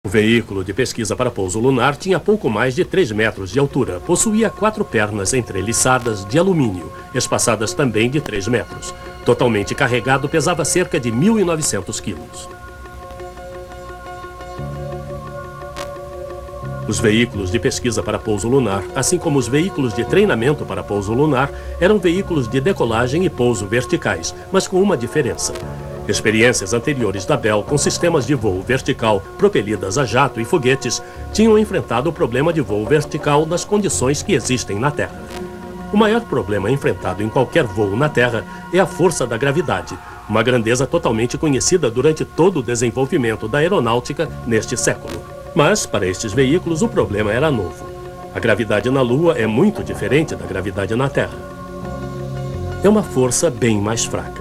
O veículo de pesquisa para pouso lunar tinha pouco mais de 3 metros de altura. Possuía 4 pernas entreliçadas de alumínio, espaçadas também de 3 metros. Totalmente carregado, pesava cerca de 1.900 quilos. Os veículos de pesquisa para pouso lunar, assim como os veículos de treinamento para pouso lunar, eram veículos de decolagem e pouso verticais, mas com uma diferença. Experiências anteriores da Bell com sistemas de voo vertical, propelidas a jato e foguetes, tinham enfrentado o problema de voo vertical nas condições que existem na Terra. O maior problema enfrentado em qualquer voo na Terra é a força da gravidade, uma grandeza totalmente conhecida durante todo o desenvolvimento da aeronáutica neste século. Mas, para estes veículos, o problema era novo. A gravidade na Lua é muito diferente da gravidade na Terra. É uma força bem mais fraca.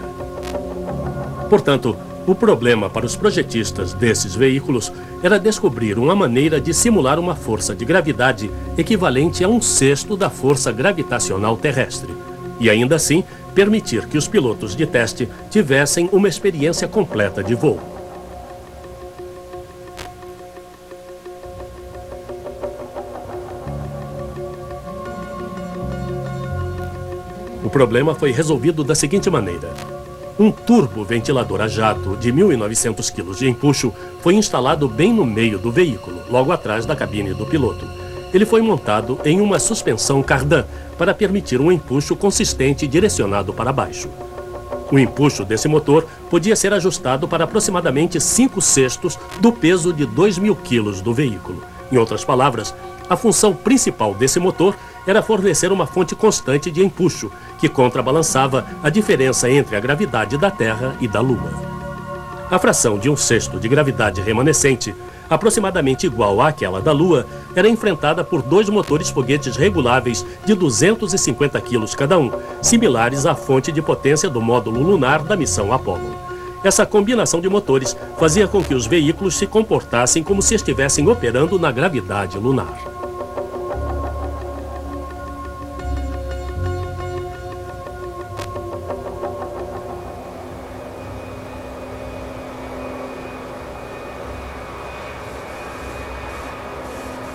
Portanto, o problema para os projetistas desses veículos era descobrir uma maneira de simular uma força de gravidade equivalente a 1/6 da força gravitacional terrestre, e ainda assim permitir que os pilotos de teste tivessem uma experiência completa de voo. O problema foi resolvido da seguinte maneira. Um turboventilador a jato de 1.900 kg de empuxo foi instalado bem no meio do veículo, logo atrás da cabine do piloto. Ele foi montado em uma suspensão cardan para permitir um empuxo consistente direcionado para baixo. O empuxo desse motor podia ser ajustado para aproximadamente 5/6 do peso de 2.000 kg do veículo. Em outras palavras, a função principal desse motor era fornecer uma fonte constante de empuxo, que contrabalançava a diferença entre a gravidade da Terra e da Lua. A fração de 1/6 de gravidade remanescente, aproximadamente igual àquela da Lua, era enfrentada por 2 motores foguetes reguláveis de 250 kg cada um, similares à fonte de potência do módulo lunar da missão Apollo. Essa combinação de motores fazia com que os veículos se comportassem como se estivessem operando na gravidade lunar.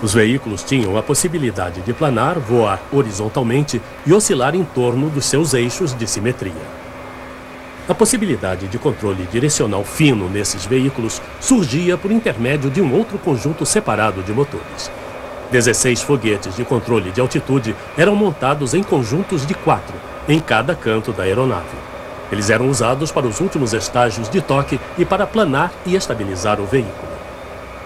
Os veículos tinham a possibilidade de planar, voar horizontalmente e oscilar em torno dos seus eixos de simetria. A possibilidade de controle direcional fino nesses veículos surgia por intermédio de um outro conjunto separado de motores. 16 foguetes de controle de altitude eram montados em conjuntos de 4, em cada canto da aeronave. Eles eram usados para os últimos estágios de toque e para planar e estabilizar o veículo.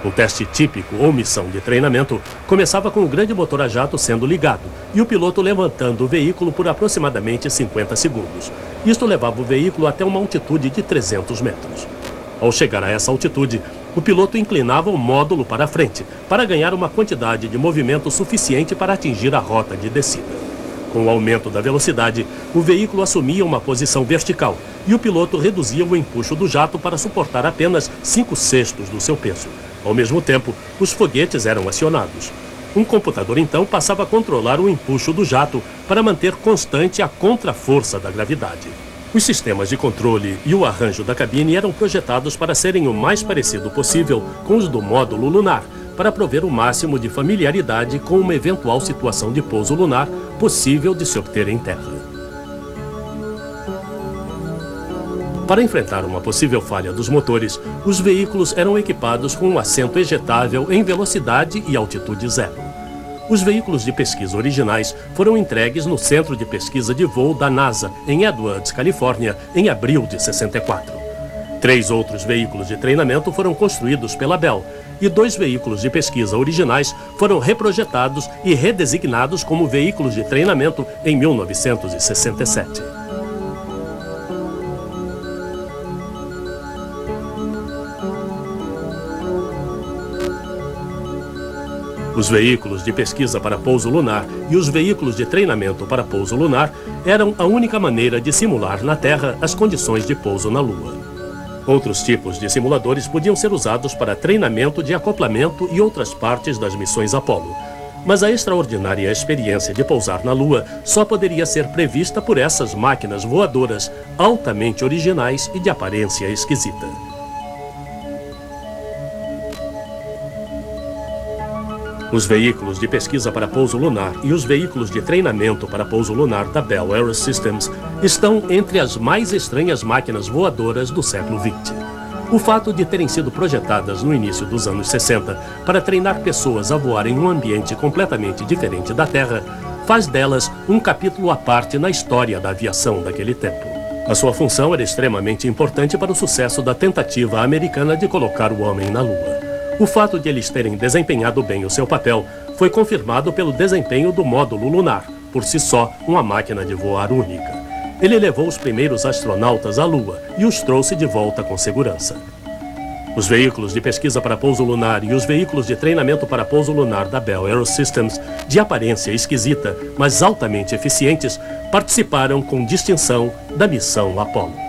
Um teste típico ou missão de treinamento começava com o grande motor a jato sendo ligado e o piloto levantando o veículo por aproximadamente 50 segundos. Isto levava o veículo até uma altitude de 300 metros. Ao chegar a essa altitude, o piloto inclinava o módulo para a frente para ganhar uma quantidade de movimento suficiente para atingir a rota de descida. Com o aumento da velocidade, o veículo assumia uma posição vertical e o piloto reduzia o empuxo do jato para suportar apenas 5/6 do seu peso. Ao mesmo tempo, os foguetes eram acionados. Um computador, então, passava a controlar o empuxo do jato para manter constante a contraforça da gravidade. Os sistemas de controle e o arranjo da cabine eram projetados para serem o mais parecido possível com os do módulo lunar, para prover o máximo de familiaridade com uma eventual situação de pouso lunar possível de se obter em terra. Para enfrentar uma possível falha dos motores, os veículos eram equipados com um assento ejetável em velocidade e altitude zero. Os veículos de pesquisa originais foram entregues no Centro de Pesquisa de Voo da NASA, em Edwards, Califórnia, em abril de 64. 3 outros veículos de treinamento foram construídos pela Bell, e 2 veículos de pesquisa originais foram reprojetados e redesignados como veículos de treinamento em 1967. Os veículos de pesquisa para pouso lunar e os veículos de treinamento para pouso lunar eram a única maneira de simular na Terra as condições de pouso na Lua. Outros tipos de simuladores podiam ser usados para treinamento de acoplamento e outras partes das missões Apollo. Mas a extraordinária experiência de pousar na Lua só poderia ser prevista por essas máquinas voadoras altamente originais e de aparência esquisita. Os veículos de pesquisa para pouso lunar e os veículos de treinamento para pouso lunar da Bell Aerosystems estão entre as mais estranhas máquinas voadoras do século XX. O fato de terem sido projetadas no início dos anos 60 para treinar pessoas a voar em um ambiente completamente diferente da Terra faz delas um capítulo à parte na história da aviação daquele tempo. A sua função era extremamente importante para o sucesso da tentativa americana de colocar o homem na Lua. O fato de eles terem desempenhado bem o seu papel foi confirmado pelo desempenho do módulo lunar, por si só uma máquina de voar única. Ele levou os primeiros astronautas à Lua e os trouxe de volta com segurança. Os veículos de pesquisa para pouso lunar e os veículos de treinamento para pouso lunar da Bell Aerosystems, de aparência esquisita, mas altamente eficientes, participaram com distinção da missão Apollo.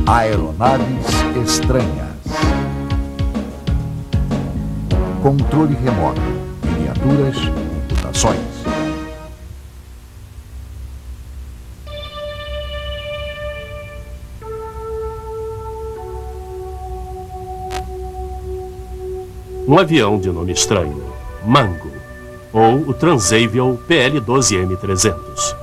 Aeronaves estranhas. Controle remoto. Miniaturas. Computações. Um avião de nome estranho, Mango, ou o Transavial PL-12M300.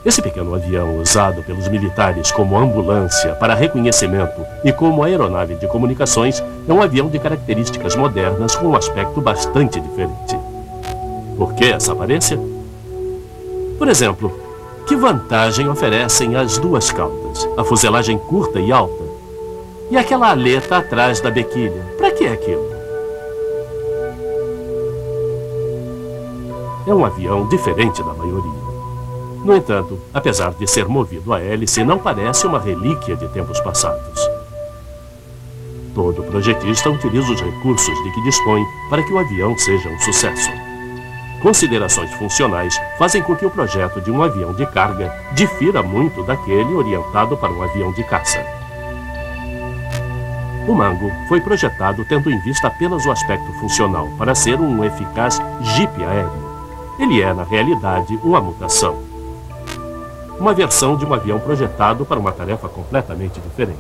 Esse pequeno avião, usado pelos militares como ambulância para reconhecimento e como aeronave de comunicações, é um avião de características modernas com um aspecto bastante diferente. Por que essa aparência? Por exemplo, que vantagem oferecem as duas caudas, a fuselagem curta e alta, e aquela aleta atrás da bequilha? Para que aquilo? É um avião diferente da maioria. No entanto, apesar de ser movido a hélice, não parece uma relíquia de tempos passados. Todo projetista utiliza os recursos de que dispõe para que o avião seja um sucesso. Considerações funcionais fazem com que o projeto de um avião de carga difira muito daquele orientado para um avião de caça. O Mango foi projetado tendo em vista apenas o aspecto funcional para ser um eficaz jipe aéreo. Ele é, na realidade, uma mutação. Uma versão de um avião projetado para uma tarefa completamente diferente.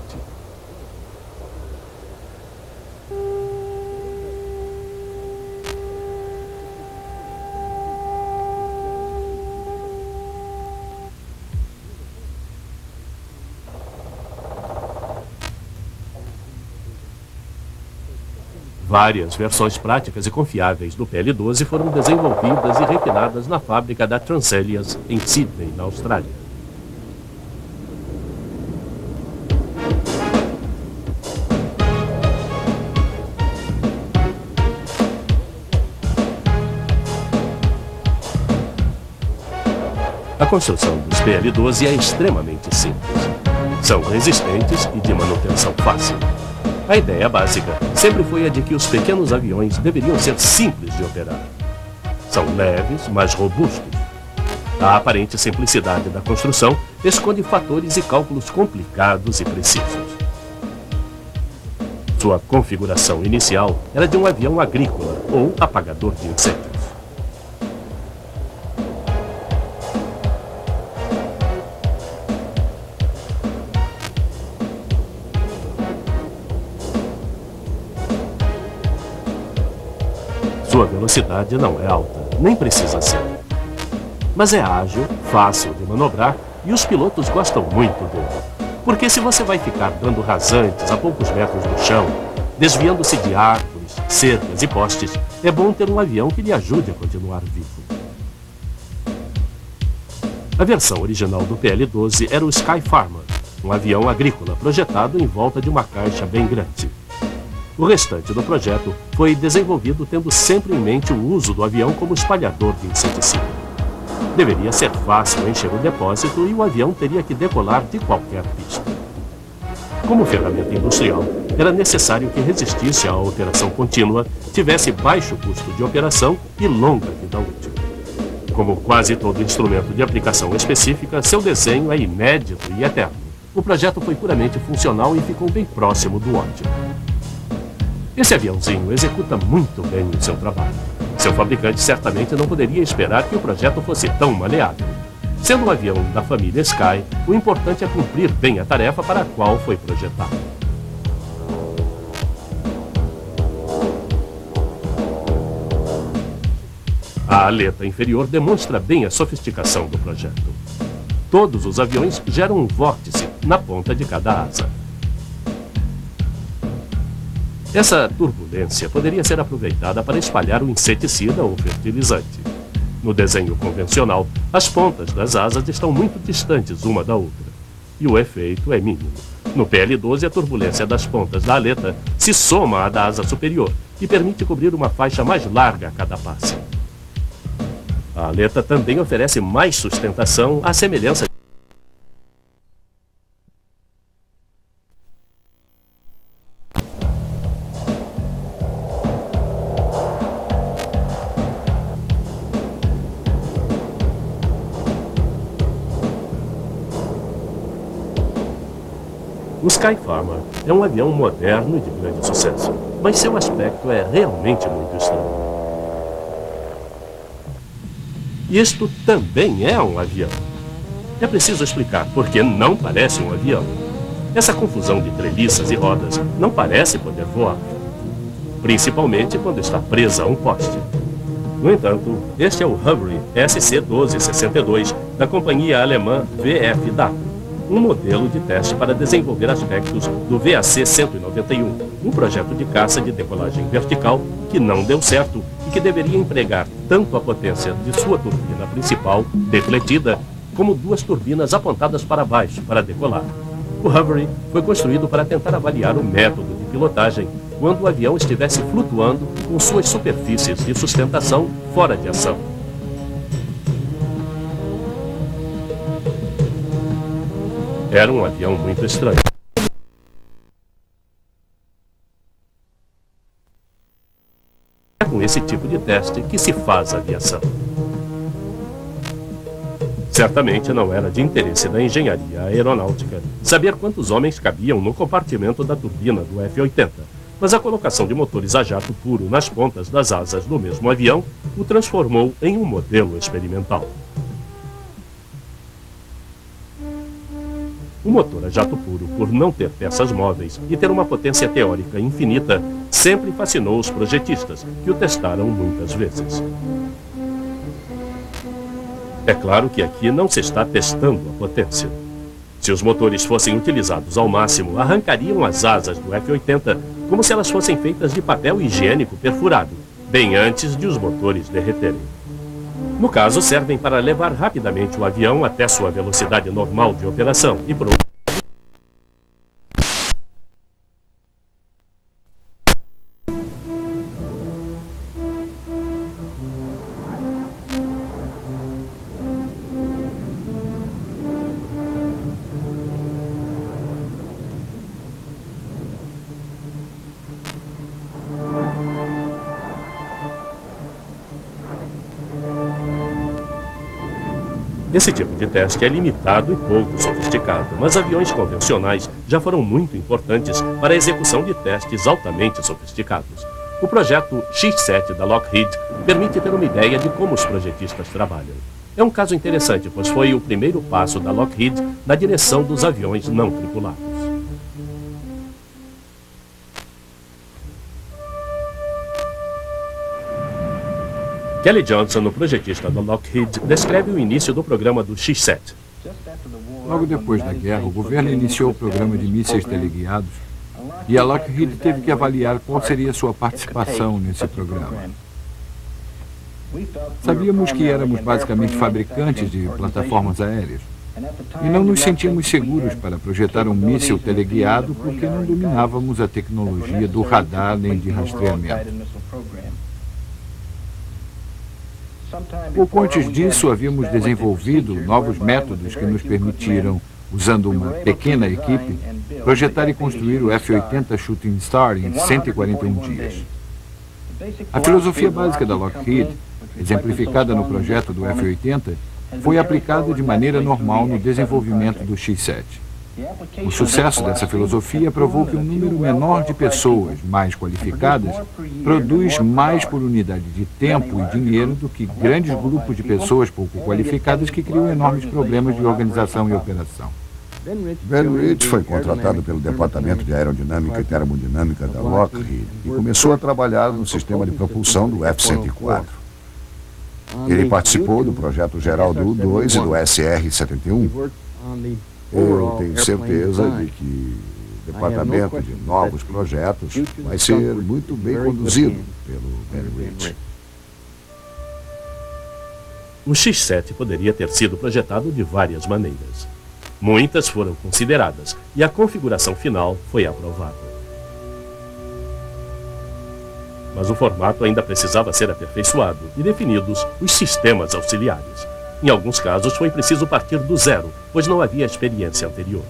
Várias versões práticas e confiáveis do PL-12 foram desenvolvidas e refinadas na fábrica da Transellias, em Sydney, na Austrália. A construção dos PL-12 é extremamente simples. São resistentes e de manutenção fácil. A ideia básica sempre foi a de que os pequenos aviões deveriam ser simples de operar. São leves, mas robustos. A aparente simplicidade da construção esconde fatores e cálculos complicados e precisos. Sua configuração inicial era de um avião agrícola ou apagador de incêndios. Sua velocidade não é alta, nem precisa ser. Mas é ágil, fácil de manobrar e os pilotos gostam muito dele. Porque se você vai ficar dando rasantes a poucos metros do chão, desviando-se de árvores, árvores, cercas e postes, é bom ter um avião que lhe ajude a continuar vivo. A versão original do PL-12 era o Sky Farmer, um avião agrícola projetado em volta de uma caixa bem grande. O restante do projeto foi desenvolvido tendo sempre em mente o uso do avião como espalhador de inseticida. Deveria ser fácil encher o depósito e o avião teria que decolar de qualquer pista. Como ferramenta industrial, era necessário que resistisse à alteração contínua, tivesse baixo custo de operação e longa vida útil. Como quase todo instrumento de aplicação específica, seu desenho é inédito e eterno. O projeto foi puramente funcional e ficou bem próximo do ótimo. Esse aviãozinho executa muito bem o seu trabalho. Seu fabricante certamente não poderia esperar que o projeto fosse tão maleável. Sendo um avião da família Sky, o importante é cumprir bem a tarefa para a qual foi projetado. A aleta inferior demonstra bem a sofisticação do projeto. Todos os aviões geram um vórtice na ponta de cada asa. Essa turbulência poderia ser aproveitada para espalhar o inseticida ou fertilizante. No desenho convencional, as pontas das asas estão muito distantes uma da outra, e o efeito é mínimo. No PL-12, a turbulência das pontas da aleta se soma à da asa superior e permite cobrir uma faixa mais larga a cada passe. A aleta também oferece mais sustentação à semelhança O Sky Farmer é um avião moderno e de grande sucesso, mas seu aspecto é realmente muito estranho. Isto também é um avião. É preciso explicar porque não parece um avião. Essa confusão de treliças e rodas não parece poder voar, principalmente quando está presa a um poste. No entanto, este é o Hovry SC-1262 da companhia alemã VFW. Um modelo de teste para desenvolver aspectos do VAC-191, um projeto de caça de decolagem vertical que não deu certo e que deveria empregar tanto a potência de sua turbina principal, defletida, como duas turbinas apontadas para baixo para decolar. O Hovry foi construído para tentar avaliar o método de pilotagem quando o avião estivesse flutuando com suas superfícies de sustentação fora de ação. Era um avião muito estranho. É com esse tipo de teste que se faz a aviação. Certamente não era de interesse da engenharia aeronáutica saber quantos homens cabiam no compartimento da turbina do F-80, mas a colocação de motores a jato puro nas pontas das asas do mesmo avião o transformou em um modelo experimental. O motor a jato puro, por não ter peças móveis e ter uma potência teórica infinita, sempre fascinou os projetistas, que o testaram muitas vezes. É claro que aqui não se está testando a potência. Se os motores fossem utilizados ao máximo, arrancariam as asas do F-80 como se elas fossem feitas de papel higiênico perfurado, bem antes de os motores derreterem. No caso, servem para levar rapidamente o avião até sua velocidade normal de operação e por outro Esse tipo de teste é limitado e pouco sofisticado, mas aviões convencionais já foram muito importantes para a execução de testes altamente sofisticados. O projeto X-7 da Lockheed permite ter uma ideia de como os projetistas trabalham. É um caso interessante, pois foi o primeiro passo da Lockheed na direção dos aviões não tripulados. Kelly Johnson, o projetista da Lockheed, descreve o início do programa do X-7. Logo depois da guerra, o governo iniciou o programa de mísseis teleguiados e a Lockheed teve que avaliar qual seria sua participação nesse programa. Sabíamos que éramos basicamente fabricantes de plataformas aéreas e não nos sentíamos seguros para projetar um míssil teleguiado porque não dominávamos a tecnologia do radar nem de rastreamento. Pouco antes disso, havíamos desenvolvido novos métodos que nos permitiram, usando uma pequena equipe, projetar e construir o F-80 Shooting Star em 141 dias. A filosofia básica da Lockheed, exemplificada no projeto do F-80, foi aplicada de maneira normal no desenvolvimento do X-7. O sucesso dessa filosofia provou que um número menor de pessoas mais qualificadas produz mais por unidade de tempo e dinheiro do que grandes grupos de pessoas pouco qualificadas que criam enormes problemas de organização e operação. Ben Rich foi contratado pelo Departamento de Aerodinâmica e Termodinâmica da Lockheed e começou a trabalhar no sistema de propulsão do F-104. Ele participou do projeto geral do U-2 e do SR-71. Eu tenho certeza de que o departamento de novos projetos vai ser muito bem conduzido pelo Ben Rich. O X-7 poderia ter sido projetado de várias maneiras. Muitas foram consideradas e a configuração final foi aprovada. Mas o formato ainda precisava ser aperfeiçoado e definidos os sistemas auxiliares. Em alguns casos, foi preciso partir do zero, pois não havia experiência anterior.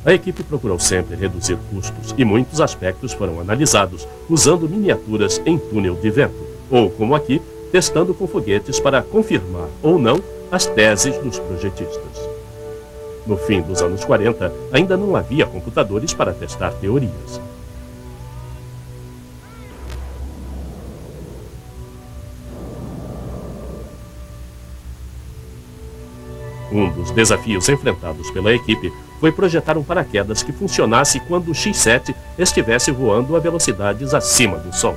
A equipe procurou sempre reduzir custos e muitos aspectos foram analisados usando miniaturas em túnel de vento, ou, como aqui, testando com foguetes para confirmar ou não as teses dos projetistas. No fim dos anos 40, ainda não havia computadores para testar teorias. Um dos desafios enfrentados pela equipe foi projetar um paraquedas que funcionasse quando o X-7 estivesse voando a velocidades acima do som.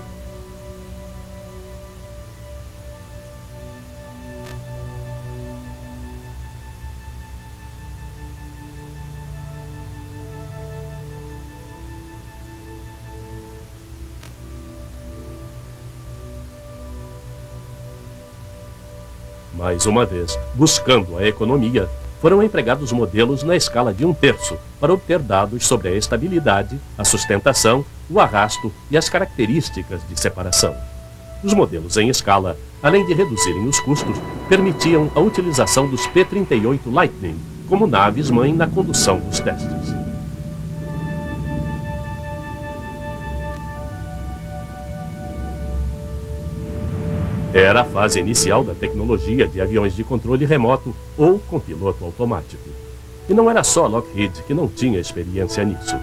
Mais uma vez, buscando a economia, foram empregados modelos na escala de 1/3 para obter dados sobre a estabilidade, a sustentação, o arrasto e as características de separação. Os modelos em escala, além de reduzirem os custos, permitiam a utilização dos P-38 Lightning como naves-mãe na condução dos testes. Era a fase inicial da tecnologia de aviões de controle remoto ou com piloto automático. E não era só a Lockheed que não tinha experiência nisso.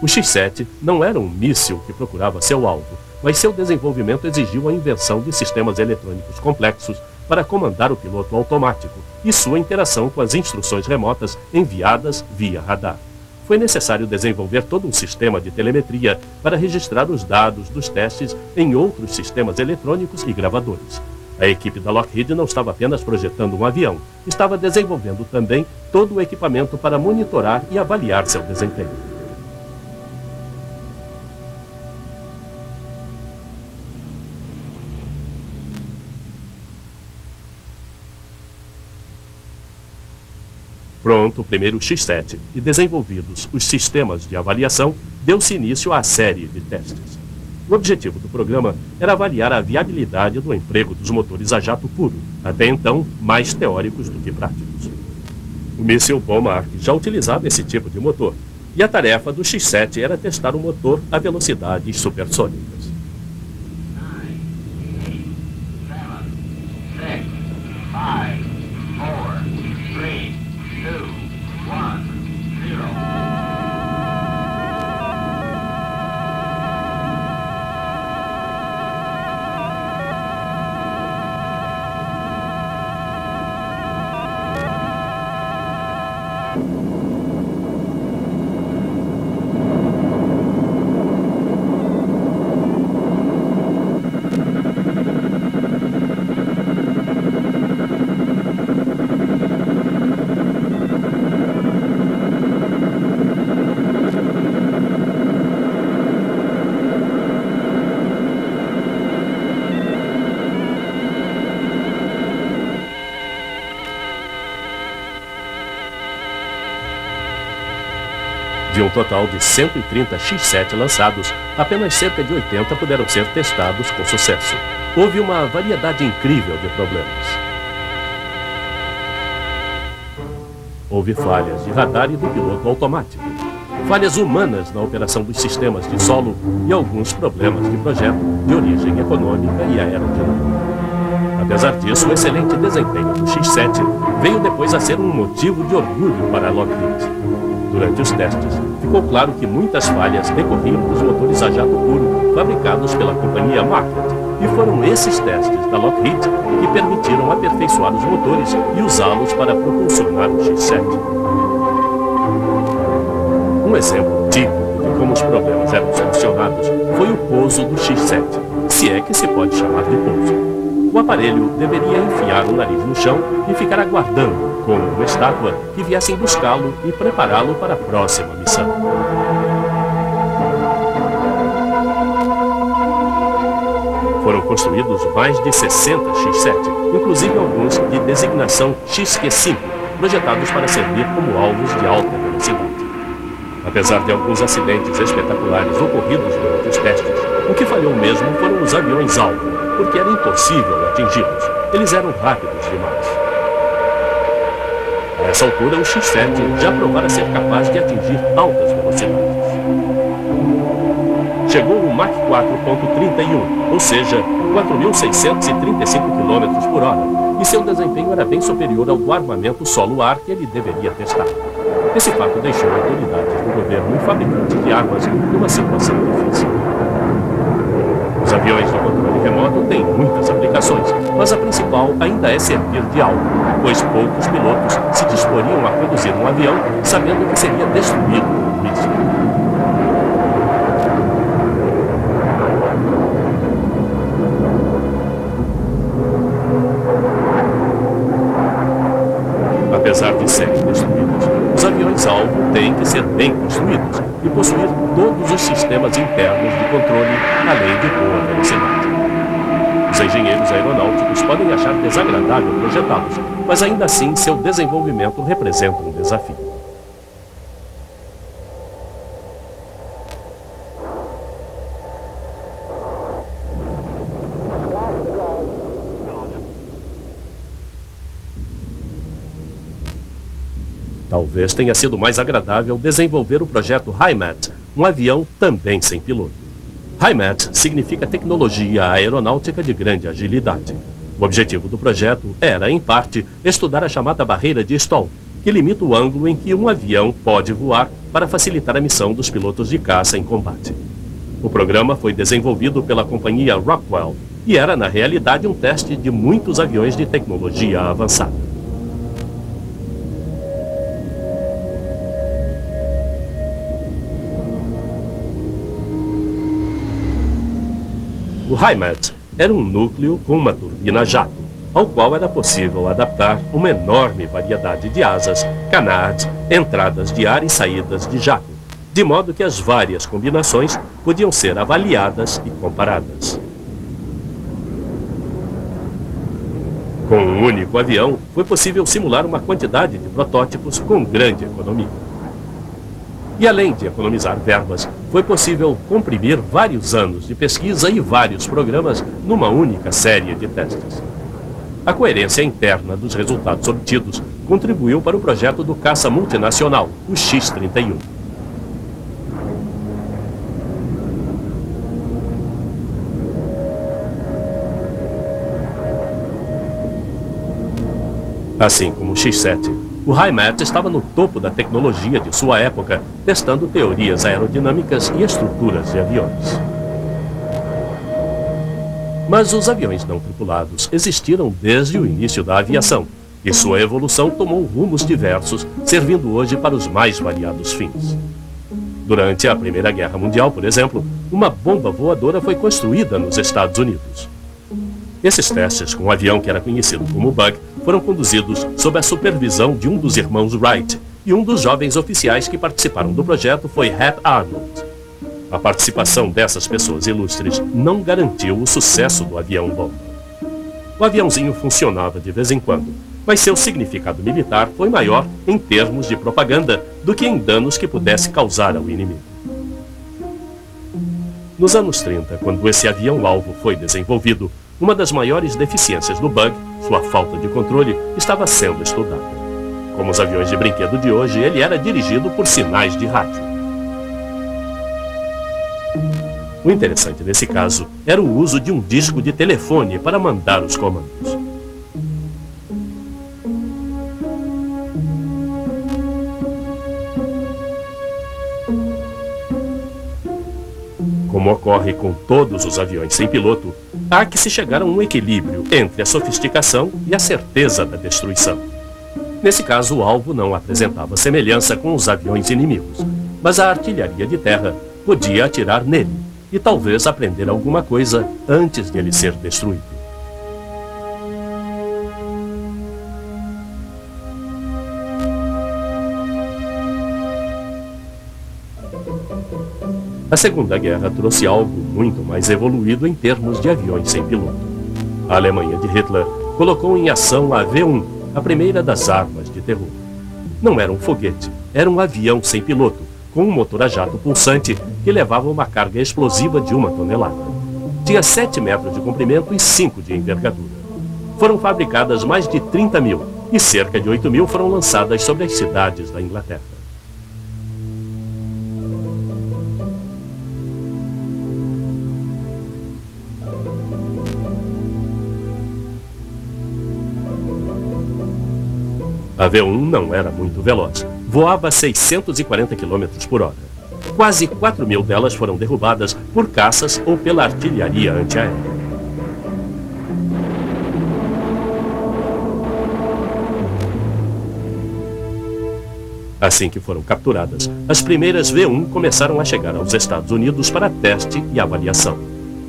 O X-7 não era um míssil que procurava seu alvo, mas seu desenvolvimento exigiu a invenção de sistemas eletrônicos complexos para comandar o piloto automático e sua interação com as instruções remotas enviadas via radar. Foi necessário desenvolver todo um sistema de telemetria para registrar os dados dos testes em outros sistemas eletrônicos e gravadores. A equipe da Lockheed não estava apenas projetando um avião, estava desenvolvendo também todo o equipamento para monitorar e avaliar seu desempenho. Pronto o primeiro X-7 e desenvolvidos os sistemas de avaliação, deu-se início à série de testes. O objetivo do programa era avaliar a viabilidade do emprego dos motores a jato puro, até então mais teóricos do que práticos. O míssil Bommark já utilizava esse tipo de motor, e a tarefa do X-7 era testar o motor a velocidades supersônicas. um total de 130 X-7 lançados, apenas cerca de 80 puderam ser testados com sucesso. Houve uma variedade incrível de problemas. Houve falhas de radar e do piloto automático, falhas humanas na operação dos sistemas de solo e alguns problemas de projeto de origem econômica e aerodinâmica. Apesar disso, o excelente desempenho do X-7 veio depois a ser um motivo de orgulho para a Lockheed. Durante os testes, ficou claro que muitas falhas decorriam dos motores a jato puro fabricados pela companhia Markett, e foram esses testes da Lockheed que permitiram aperfeiçoar os motores e usá-los para propulsionar o X-7. Um exemplo típico de como os problemas eram solucionados foi o pouso do X-7, se é que se pode chamar de pouso. O aparelho deveria enfiar o nariz no chão e ficar aguardando, como uma estátua, que viessem buscá-lo e prepará-lo para a próxima missão. Foram construídos mais de 60 X-7, inclusive alguns de designação XQ-5, projetados para servir como alvos de alta velocidade. Apesar de alguns acidentes espetaculares ocorridos durante os testes, o que falhou mesmo foram os aviões-alvo, porque era impossível atingi-los. Eles eram rápidos demais. A essa altura, o X-7 já provara ser capaz de atingir altas velocidades. Chegou o Mach 4.31, ou seja, 4.635 km por hora, e seu desempenho era bem superior ao do armamento solo-ar que ele deveria testar. Esse fato deixou autoridades do governo e fabricantes de armas numa situação difícil. Os aviões de controle remoto têm muitas aplicações, mas a principal ainda é servir de alvo, pois poucos pilotos se disporiam a conduzir um avião sabendo que seria destruído por um míssil. Apesar de serem destruídos, os aviões-alvo têm que ser bem construídos e possuir todos os sistemas internos de controle, além de boa velocidade. Os engenheiros aeronáuticos podem achar desagradável projetá-los, mas ainda assim seu desenvolvimento representa um desafio. Talvez tenha sido mais agradável desenvolver o projeto HIMAT, um avião também sem piloto. HIMAT significa Tecnologia Aeronáutica de Grande Agilidade. O objetivo do projeto era, em parte, estudar a chamada barreira de Stall, que limita o ângulo em que um avião pode voar para facilitar a missão dos pilotos de caça em combate. O programa foi desenvolvido pela companhia Rockwell e era, na realidade, um teste de muitos aviões de tecnologia avançada. O HIMAT era um núcleo com uma turbina jato, ao qual era possível adaptar uma enorme variedade de asas, canards, entradas de ar e saídas de jato, de modo que as várias combinações podiam ser avaliadas e comparadas. Com um único avião, foi possível simular uma quantidade de protótipos com grande economia. E além de economizar verbas, foi possível comprimir vários anos de pesquisa e vários programas numa única série de testes. A coerência interna dos resultados obtidos contribuiu para o projeto do caça multinacional, o X-31. Assim como o X-7, o HIMAT estava no topo da tecnologia de sua época, testando teorias aerodinâmicas e estruturas de aviões. Mas os aviões não tripulados existiram desde o início da aviação, e sua evolução tomou rumos diversos, servindo hoje para os mais variados fins. Durante a Primeira Guerra Mundial, por exemplo, uma bomba voadora foi construída nos Estados Unidos. Esses testes com um avião que era conhecido como Bug foram conduzidos sob a supervisão de um dos irmãos Wright, e um dos jovens oficiais que participaram do projeto foi Hap Arnold. A participação dessas pessoas ilustres não garantiu o sucesso do avião bomba. O aviãozinho funcionava de vez em quando, mas seu significado militar foi maior em termos de propaganda do que em danos que pudesse causar ao inimigo. Nos anos 30, quando esse avião-alvo foi desenvolvido, uma das maiores deficiências do bug, sua falta de controle, estava sendo estudada. Como os aviões de brinquedo de hoje, ele era dirigido por sinais de rádio. O interessante nesse caso era o uso de um disco de telefone para mandar os comandos. Como ocorre com todos os aviões sem piloto, há que se chegar a um equilíbrio entre a sofisticação e a certeza da destruição. Nesse caso, o alvo não apresentava semelhança com os aviões inimigos, mas a artilharia de terra podia atirar nele e talvez aprender alguma coisa antes de ele ser destruído. A Segunda Guerra trouxe algo muito mais evoluído em termos de aviões sem piloto. A Alemanha de Hitler colocou em ação a V1, a primeira das armas de terror. Não era um foguete, era um avião sem piloto, com um motor a jato pulsante que levava uma carga explosiva de 1 tonelada. Tinha 7 metros de comprimento e 5 de envergadura. Foram fabricadas mais de 30 mil e cerca de 8 mil foram lançadas sobre as cidades da Inglaterra. A V1 não era muito veloz, voava a 640 km por hora. Quase 4 mil delas foram derrubadas por caças ou pela artilharia antiaérea. Assim que foram capturadas, as primeiras V1 começaram a chegar aos Estados Unidos para teste e avaliação.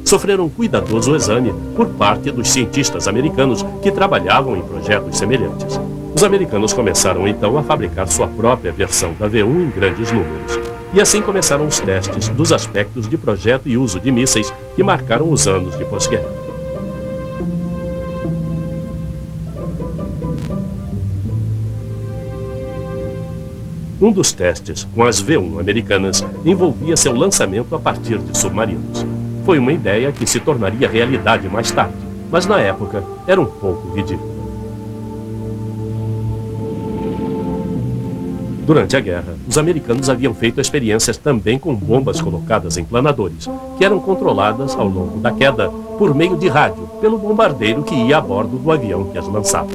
Sofreram cuidadoso exame por parte dos cientistas americanos que trabalhavam em projetos semelhantes. Os americanos começaram então a fabricar sua própria versão da V1 em grandes números. E assim começaram os testes dos aspectos de projeto e uso de mísseis que marcaram os anos de pós-guerra. Um dos testes com as V1 americanas envolvia seu lançamento a partir de submarinos. Foi uma ideia que se tornaria realidade mais tarde, mas na época era um pouco ridícula. Durante a guerra, os americanos haviam feito experiências também com bombas colocadas em planadores, que eram controladas ao longo da queda por meio de rádio, pelo bombardeiro que ia a bordo do avião que as lançava.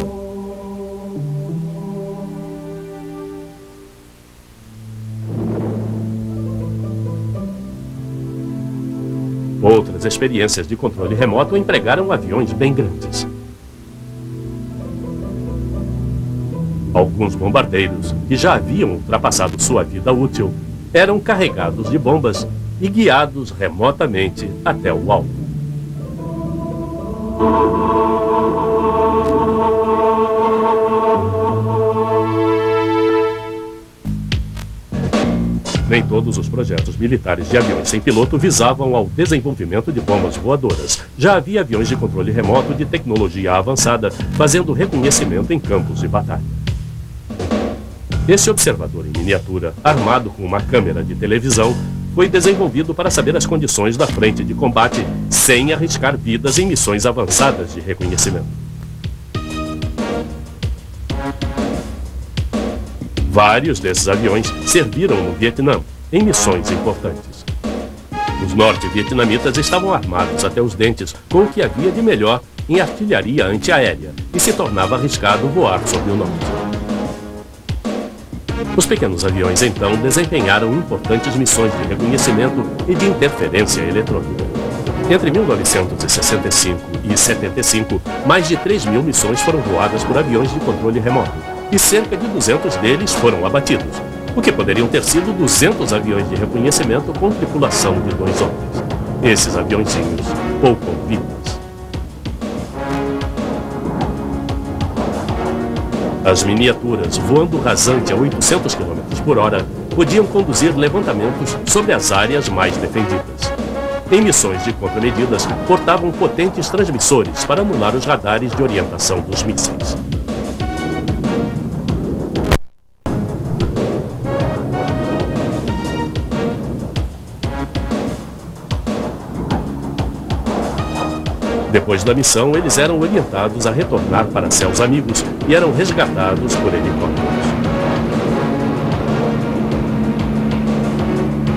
Outras experiências de controle remoto empregaram aviões bem grandes. Alguns bombardeiros, que já haviam ultrapassado sua vida útil, eram carregados de bombas e guiados remotamente até o alvo. Nem todos os projetos militares de aviões sem piloto visavam ao desenvolvimento de bombas voadoras. Já havia aviões de controle remoto de tecnologia avançada, fazendo reconhecimento em campos de batalha. Esse observador em miniatura, armado com uma câmera de televisão, foi desenvolvido para saber as condições da frente de combate sem arriscar vidas em missões avançadas de reconhecimento. Vários desses aviões serviram no Vietnã, em missões importantes. Os norte-vietnamitas estavam armados até os dentes com o que havia de melhor em artilharia antiaérea e se tornava arriscado voar sobre o norte. Os pequenos aviões, então, desempenharam importantes missões de reconhecimento e de interferência eletrônica. Entre 1965 e 75, mais de 3 mil missões foram voadas por aviões de controle remoto, e cerca de 200 deles foram abatidos, o que poderiam ter sido 200 aviões de reconhecimento com tripulação de 2 homens. Esses aviõezinhos poupam vidas. As miniaturas, voando rasante a 800 km por hora, podiam conduzir levantamentos sobre as áreas mais defendidas. Em missões de contramedidas, portavam potentes transmissores para anular os radares de orientação dos mísseis. Depois da missão, eles eram orientados a retornar para céus amigos e eram resgatados por helicópteros.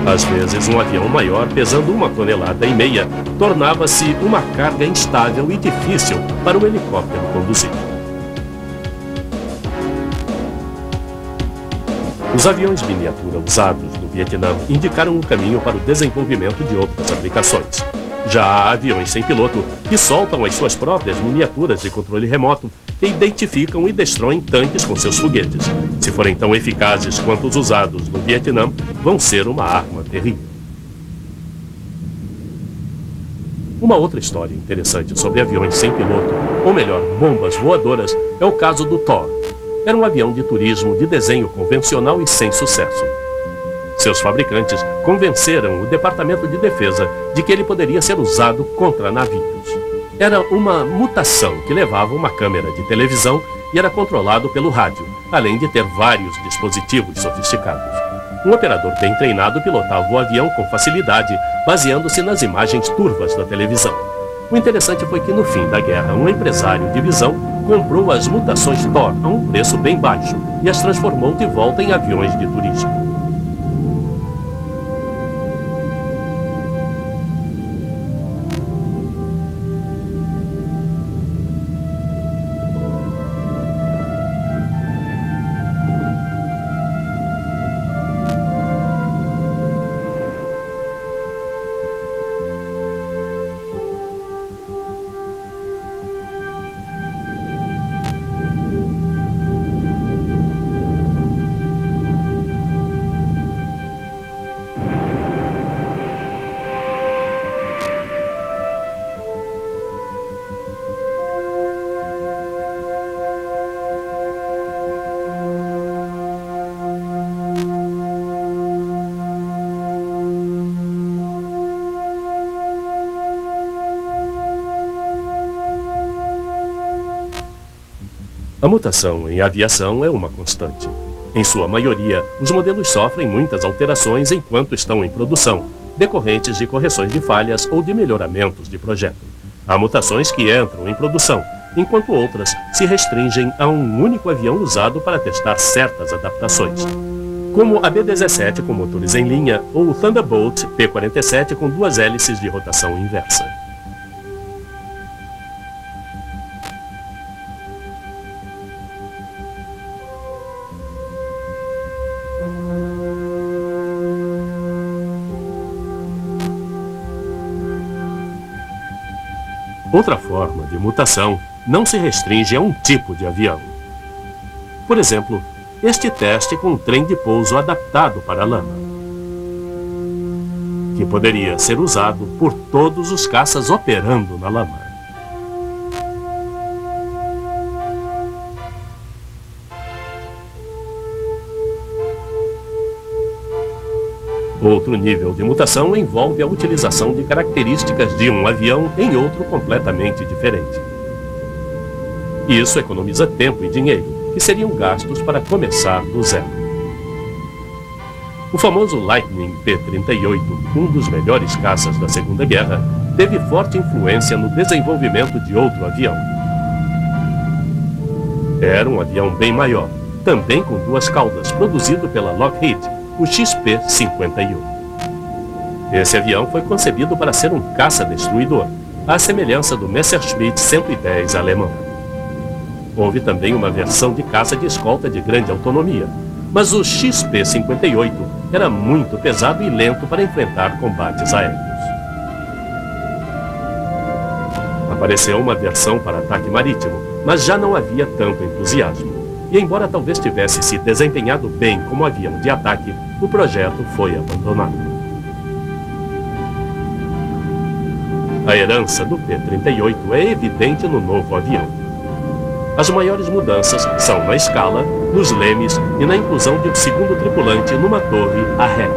Às vezes, um avião maior, pesando 1,5 toneladas, tornava-se uma carga instável e difícil para um helicóptero conduzir. Os aviões miniatura usados no Vietnã indicaram o caminho para o desenvolvimento de outras aplicações. Já há aviões sem piloto que soltam as suas próprias miniaturas de controle remoto e identificam e destroem tanques com seus foguetes. Se forem tão eficazes quanto os usados no Vietnã, vão ser uma arma terrível. Uma outra história interessante sobre aviões sem piloto, ou melhor, bombas voadoras, é o caso do Thor. Era um avião de turismo de desenho convencional e sem sucesso. Seus fabricantes convenceram o Departamento de Defesa de que ele poderia ser usado contra navios. Era uma mutação que levava uma câmera de televisão e era controlado pelo rádio, além de ter vários dispositivos sofisticados. Um operador bem treinado pilotava o avião com facilidade, baseando-se nas imagens turvas da televisão. O interessante foi que no fim da guerra, um empresário de visão comprou as mutações Thor a um preço bem baixo e as transformou de volta em aviões de turismo. A mutação em aviação é uma constante. Em sua maioria, os modelos sofrem muitas alterações enquanto estão em produção, decorrentes de correções de falhas ou de melhoramentos de projeto. Há mutações que entram em produção, enquanto outras se restringem a um único avião usado para testar certas adaptações, como a B-17 com motores em linha ou o Thunderbolt P-47 com 2 hélices de rotação inversa. Outra forma de mutação não se restringe a um tipo de avião. Por exemplo, este teste com um trem de pouso adaptado para a lama, que poderia ser usado por todos os caças operando na lama. Outro nível de mutação envolve a utilização de características de um avião em outro completamente diferente. Isso economiza tempo e dinheiro, que seriam gastos para começar do zero. O famoso Lightning P-38, um dos melhores caças da Segunda Guerra, teve forte influência no desenvolvimento de outro avião. Era um avião bem maior, também com 2 caudas, produzido pela Lockheed, o XP-51. Esse avião foi concebido para ser um caça-destruidor, à semelhança do Messerschmitt 110 alemão. Houve também uma versão de caça de escolta de grande autonomia, mas o XP-58 era muito pesado e lento para enfrentar combates aéreos. Apareceu uma versão para ataque marítimo, mas já não havia tanto entusiasmo. E embora talvez tivesse se desempenhado bem como avião de ataque, o projeto foi abandonado. A herança do P-38 é evidente no novo avião. As maiores mudanças são na escala, nos lemes e na inclusão de um segundo tripulante numa torre a ré.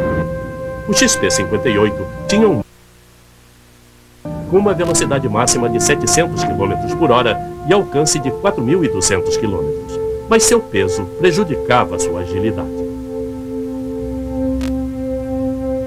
O XP-58 tinha com uma velocidade máxima de 700 km por hora e alcance de 4.200 km. Mas seu peso prejudicava sua agilidade.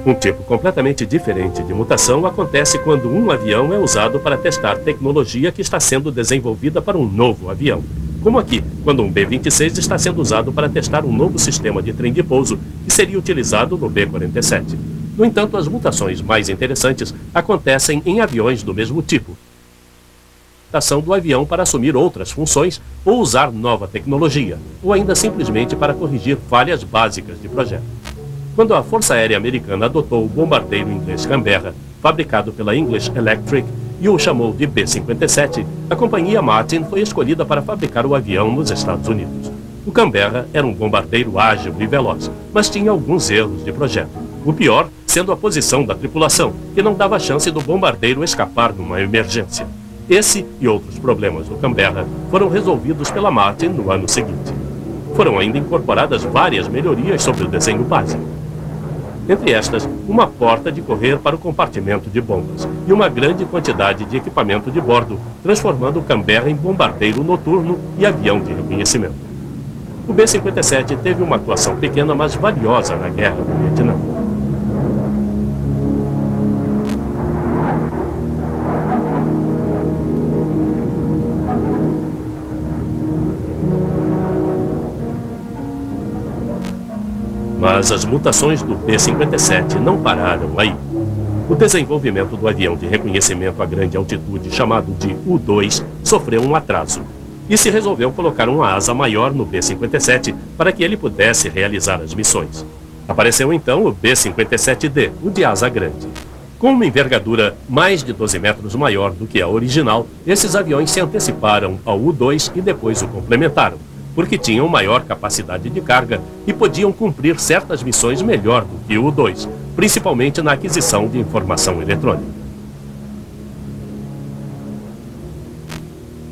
Um tipo completamente diferente de mutação acontece quando um avião é usado para testar tecnologia que está sendo desenvolvida para um novo avião. Como aqui, quando um B-26 está sendo usado para testar um novo sistema de trem de pouso que seria utilizado no B-47. No entanto, as mutações mais interessantes acontecem em aviões do mesmo tipo. A adaptação do avião para assumir outras funções ou usar nova tecnologia, ou ainda simplesmente para corrigir falhas básicas de projeto. Quando a Força Aérea Americana adotou o bombardeiro inglês Canberra, fabricado pela English Electric, e o chamou de B-57, a companhia Martin foi escolhida para fabricar o avião nos Estados Unidos. O Canberra era um bombardeiro ágil e veloz, mas tinha alguns erros de projeto. O pior sendo a posição da tripulação, que não dava chance do bombardeiro escapar numa emergência. Esse e outros problemas do Canberra foram resolvidos pela Martin no ano seguinte. Foram ainda incorporadas várias melhorias sobre o desenho básico. Entre estas, uma porta de correr para o compartimento de bombas e uma grande quantidade de equipamento de bordo, transformando o Canberra em bombardeiro noturno e avião de reconhecimento. O B-57 teve uma atuação pequena, mas valiosa na Guerra do Vietnã. Mas as mutações do B-57 não pararam aí. O desenvolvimento do avião de reconhecimento a grande altitude, chamado de U-2, sofreu um atraso. E se resolveu colocar uma asa maior no B-57 para que ele pudesse realizar as missões. Apareceu então o B-57D, o de asa grande. Com uma envergadura mais de 12 metros maior do que a original, esses aviões se anteciparam ao U-2 e depois o complementaram, porque tinham maior capacidade de carga e podiam cumprir certas missões melhor do que o U-2, principalmente na aquisição de informação eletrônica.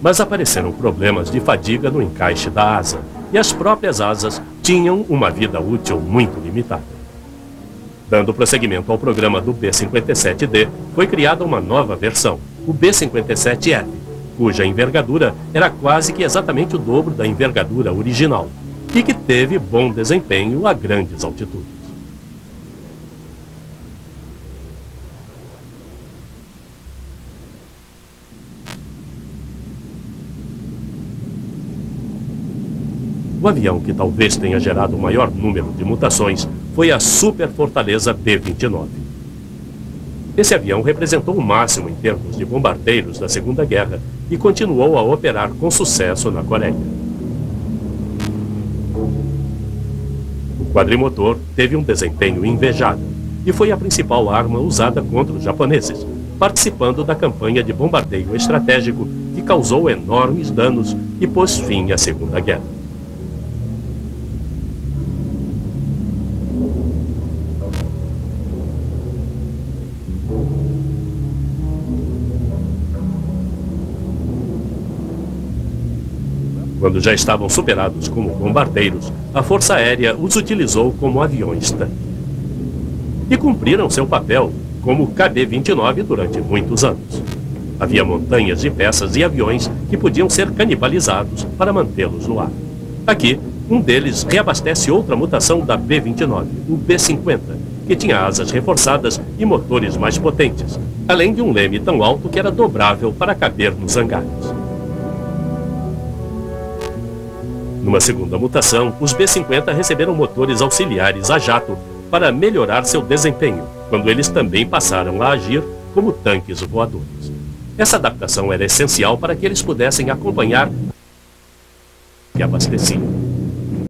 Mas apareceram problemas de fadiga no encaixe da asa, e as próprias asas tinham uma vida útil muito limitada. Dando prosseguimento ao programa do B-57D, foi criada uma nova versão, o B-57F, cuja envergadura era quase que exatamente o dobro da envergadura original, e que teve bom desempenho a grandes altitudes. O avião que talvez tenha gerado o maior número de mutações foi a Super Fortaleza B-29. Esse avião representou o máximo em termos de bombardeiros da Segunda Guerra e continuou a operar com sucesso na Coreia. O quadrimotor teve um desempenho invejável e foi a principal arma usada contra os japoneses, participando da campanha de bombardeio estratégico que causou enormes danos e pôs fim à Segunda Guerra. Quando já estavam superados como bombardeiros, a Força Aérea os utilizou como aviões-tanque. E cumpriram seu papel como KB-29 durante muitos anos. Havia montanhas de peças e aviões que podiam ser canibalizados para mantê-los no ar. Aqui, um deles reabastece outra mutação da B-29, o B-50, que tinha asas reforçadas e motores mais potentes, além de um leme tão alto que era dobrável para caber nos hangares. Numa segunda mutação, os B-50 receberam motores auxiliares a jato para melhorar seu desempenho, quando eles também passaram a agir como tanques voadores. Essa adaptação era essencial para que eles pudessem acompanhar e abasteciam.